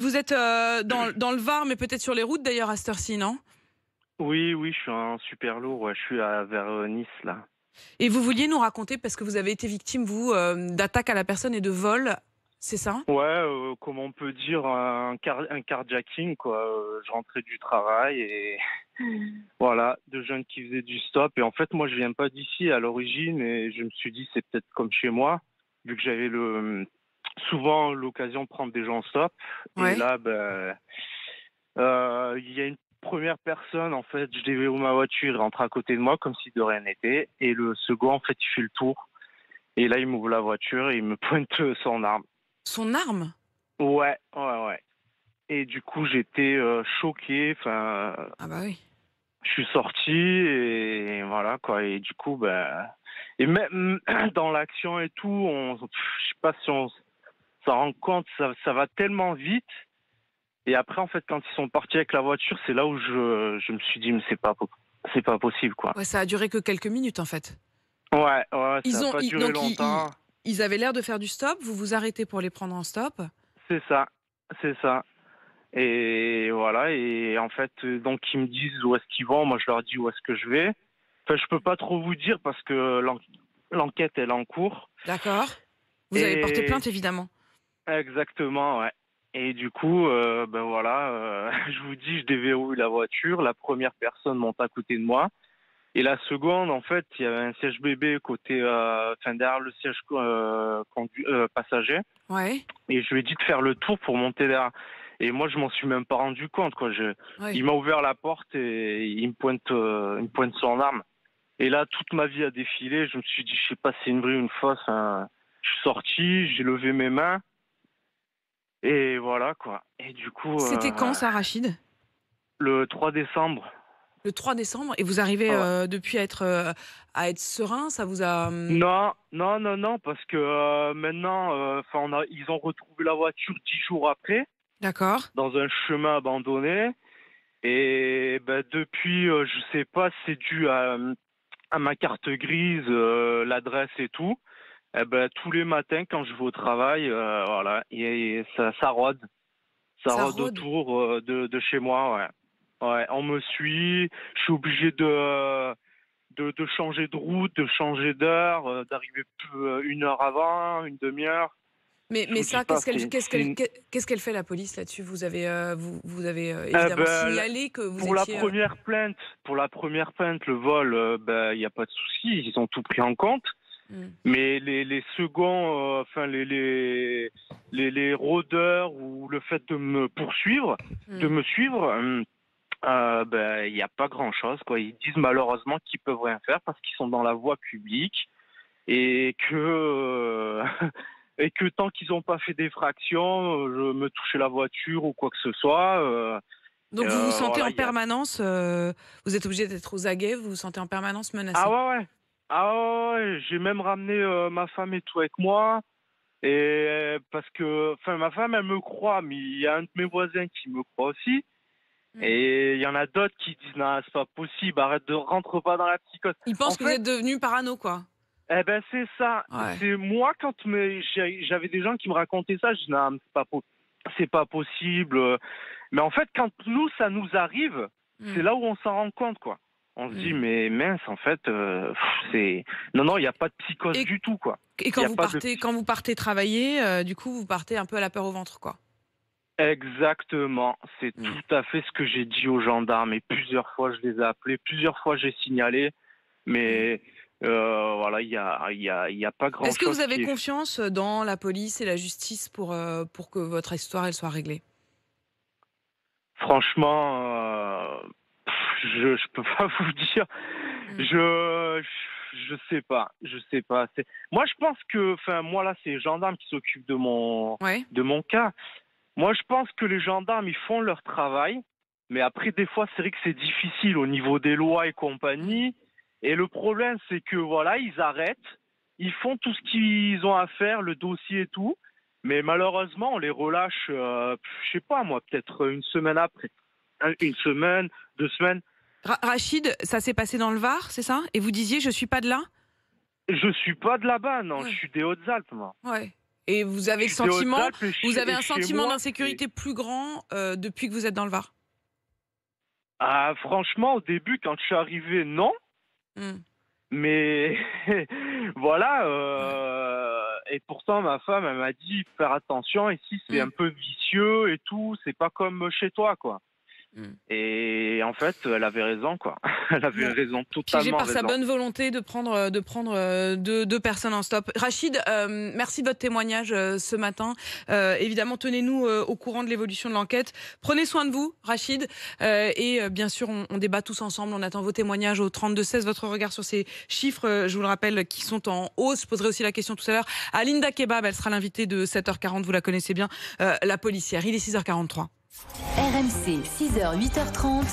vous êtes dans le Var, mais peut-être sur les routes d'ailleurs à cette heure-ci, non? Oui, oui, je suis un super lourd, ouais, je suis vers Nice, là. Et vous vouliez nous raconter, parce que vous avez été victime, vous, d'attaque à la personne et de vol, c'est ça? Ouais, comment on peut dire, un carjacking, quoi. Je rentrais du travail et voilà, deux jeunes qui faisaient du stop. Et en fait, moi, je viens pas d'ici à l'origine et je me suis dit, c'est peut-être comme chez moi, vu que j'avais souvent l'occasion de prendre des gens en stop. Et Ouais. là, ben, il y a une première personne, en fait, je déverrouille ma voiture, il rentre à côté de moi comme si de rien n'était. Et le second, en fait, il fait le tour. Et là, il m'ouvre la voiture et il me pointe son arme. Son arme? Ouais, ouais, ouais. Et du coup, j'étais choqué. Enfin, Ah bah oui. je suis sorti et voilà quoi. Et du coup, ben, et même dans l'action et tout, je sais pas si on s'en rend compte, ça va tellement vite. Et après, en fait, quand ils sont partis avec la voiture, c'est là où je me suis dit, mais c'est pas possible, quoi. Ouais, ça a duré que quelques minutes en fait. Ouais, ouais, ça Ils a ont pas ils duré donc longtemps. ils avaient l'air de faire du stop, vous vous arrêtez pour les prendre en stop? C'est ça, c'est ça. Et voilà, et en fait, donc ils me disent où est-ce qu'ils vont, moi je leur dis où est-ce que je vais. Enfin, je peux pas trop vous dire parce que l'enquête elle est en cours. D'accord. Vous avez porté Et plainte évidemment? exactement, ouais. Et du coup, ben voilà, je vous dis, je déverrouille la voiture, la première personne monte à côté de moi. Et la seconde, en fait, il y avait un siège bébé côté, enfin derrière le siège passager. Ouais, Et je lui ai dit de faire le tour pour monter derrière. Et moi, je m'en suis même pas rendu compte, quoi. ouais. Il m'a ouvert la porte et il me pointe son arme. Et là, toute ma vie a défilé. Je me suis dit, je sais pas si c'est une vraie ou une fausse, hein. Je suis sorti, j'ai levé mes mains et voilà, quoi. Et du coup, C'était quand ça, Rachid? le 3 décembre. Le 3 décembre, et vous arrivez, Ouais. depuis à être serein? Ça vous a, Non, non, non, non, parce que maintenant, enfin, ils ont retrouvé la voiture 10 jours après d'accord. dans un chemin abandonné. Et ben, depuis, je sais pas, c'est dû à ma carte grise, l'adresse et tout. Eh ben, tous les matins, quand je vais au travail, voilà, et ça Ça rôde rôde? autour de chez moi, ouais. Ouais, on me suit, je suis obligé de changer de route, de changer d'heure, d'arriver une heure avant, une demi-heure. Je Mais vous dis ça, pas, c'est une... qu'est-ce qu'elle fait la police là-dessus? Vous avez, vous avez, Eh évidemment ben, signalé que vous pour la étiez, première plainte, le vol, ben, il n'y a pas de souci, ils ont tout pris en compte. mmh, Mais les seconds, enfin les rôdeurs ou le fait de me poursuivre, de mmh. me suivre, ben il n'y a pas grand-chose, quoi. Ils disent malheureusement qu'ils peuvent rien faire parce qu'ils sont dans la voie publique et que et que tant qu'ils n'ont pas fait d'effraction, je me toucher la voiture ou quoi que ce soit, Donc vous vous sentez voilà, en il y a... permanence, vous êtes obligé d'être aux aguets, vous vous sentez en permanence Ah menacé? ouais, ouais. Ah ouais, ouais, ouais. J'ai même ramené ma femme et tout avec moi. Et parce que, enfin, ma femme, elle me croit, mais il y a un de mes voisins qui me croit aussi. Mmh. Et il y en a d'autres qui disent, non, c'est pas possible, arrête de rentre pas dans la psychose. Ils En pensent que vous fait, êtes devenu parano, quoi? eh ben, c'est ça. Ouais. C'est moi, quand j'avais des gens qui me racontaient ça, je dis, non, mais c'est pas possible. Mais en fait, quand nous, ça nous arrive, c'est Mmh. là où on s'en rend compte, quoi. On se dit, Mmh. mais mince, en fait, c'est... Non, non, il n'y a pas de psychose Et du tout, quoi. et Il n'y a pas de... quand vous partez travailler, du coup, vous partez un peu à la peur au ventre, quoi? Exactement, c'est Mmh. tout à fait ce que j'ai dit aux gendarmes et plusieurs fois je les ai appelés, plusieurs fois j'ai signalé, Mmh. mais voilà, il y a pas Est-ce que grand-chose vous avez qui est... confiance dans la police et la justice pour que votre histoire, elle soit réglée? Franchement, je peux pas vous dire, Mmh. je sais pas, je sais pas. Moi je pense que, enfin moi là c'est les gendarmes qui s'occupent Ouais. de mon cas. Moi je pense que les gendarmes ils font leur travail, mais après des fois c'est vrai que c'est difficile au niveau des lois et Mmh. compagnie. Et le problème c'est que voilà ils arrêtent, ils font tout ce qu'ils ont à faire, le dossier et tout. Mais malheureusement, on les relâche, je sais pas moi, peut-être une semaine après. Une semaine, 2 semaines. Rachid, ça s'est passé dans le Var, c'est ça? Et vous disiez: «Je suis pas de là»? Je suis pas de là-bas, non, je Ouais, suis des Hautes-Alpes, moi. ouais. Et vous avez le J'étais aux sentiment, Alpes et vous avez un chez sentiment moi, d'insécurité plus grand depuis que vous êtes dans le Var? Ah, franchement, au début, quand je suis arrivé, non. Hmm. Mais voilà, Ouais. et pourtant ma femme, elle m'a dit faire attention, ici c'est Hmm. un peu vicieux et tout, c'est pas comme chez toi, quoi. Hmm. Et en fait, elle avait raison, quoi. Elle avait Bon. raison, Piégé totalement par sa raison. bonne volonté de prendre deux personnes en stop. Rachid, merci de votre témoignage ce matin. Évidemment, tenez-nous au courant de l'évolution de l'enquête. Prenez soin de vous, Rachid. Et bien sûr, on débat tous ensemble. On attend vos témoignages au 32-16. Votre regard sur ces chiffres, je vous le rappelle, qui sont en hausse. Je poserai aussi la question tout à l'heure à Linda Kebab. Elle sera l'invitée de 7h40. Vous la connaissez bien, la policière. Il est 6h43. RMC, 6h, 8h30.